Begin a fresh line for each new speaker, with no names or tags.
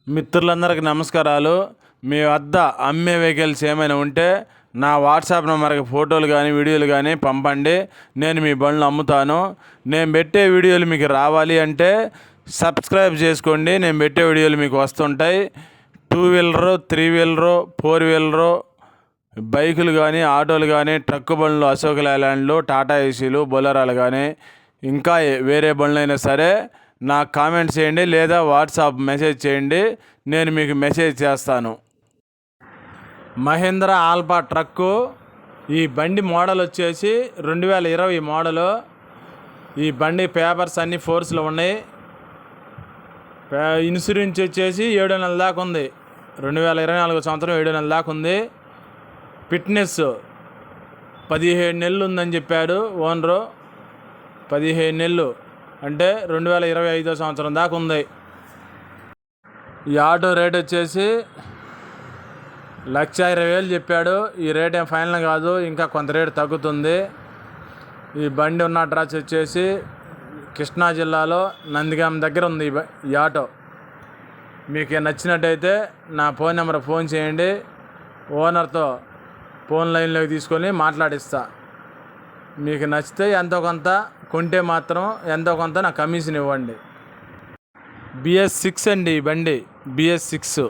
మిత్రులందరికీ నమస్కారాలు. మీ వద్ద అమ్మే వెహికల్స్ ఏమైనా ఉంటే నా వాట్సాప్ నెంబర్కి ఫోటోలు కానీ వీడియోలు కానీ పంపండి. నేను మీ బండ్లు అమ్ముతాను. నేను పెట్టే వీడియోలు మీకు రావాలి అంటే సబ్స్క్రైబ్ చేసుకోండి. నేను పెట్టే వీడియోలు మీకు వస్తుంటాయి. 2 వీలరు, 3 వీలరు, 4 వీలరు బైకులు కానీ, ఆటోలు కానీ, ట్రక్ బండ్లు, అశోక్ లేలాండ్లు, టాటా ఏసీలు, బొలెరోలు కానీ, ఇంకా వేరే బండ్లైనా సరే నాకు కామెంట్ చేయండి లేదా వాట్సాప్ మెసేజ్ చేయండి. నేను మీకు మెసేజ్ చేస్తాను. Mahindra Alfa truck. ఈ బండి మోడల్ వచ్చేసి 2020 మోడలు. ఈ బండి పేపర్స్ అన్నీ ఫోర్స్లో ఉన్నాయి. ఇన్సూరెన్స్ వచ్చేసి 7 నెలల దాకా ఉంది. 2024 సంవత్సరం 7 నెలల దాకా ఉంది. ఫిట్నెస్ 17 నెలలు ఉందని చెప్పాడు ఓనరు. 17 నెలలు అంటే 2025 సంవత్సరం దాకా ఉంది. ఈ ఆటో రేట్ వచ్చేసి 1,20,000 చెప్పాడు. ఈ రేట్ ఏం ఫైనల్ కాదు, ఇంకా కొంత రేటు తగ్గుతుంది. ఈ బండి ఉన్న అడ్రస్ వచ్చేసి కృష్ణా జిల్లాలో నందిగామ దగ్గర ఉంది ఈ ఆటో. మీకు నచ్చినట్టయితే నా ఫోన్ నెంబర్ ఫోన్ చేయండి. ఓనర్తో ఫోన్ లైన్లోకి తీసుకొని మాట్లాడిస్తా. మీకు నచ్చితే ఎంతో కొంత, కొంటే మాత్రం ఎంతో కొంత నా కమిషన్ ఇవ్వండి. BS6 అండి ఈ బండి, BS6.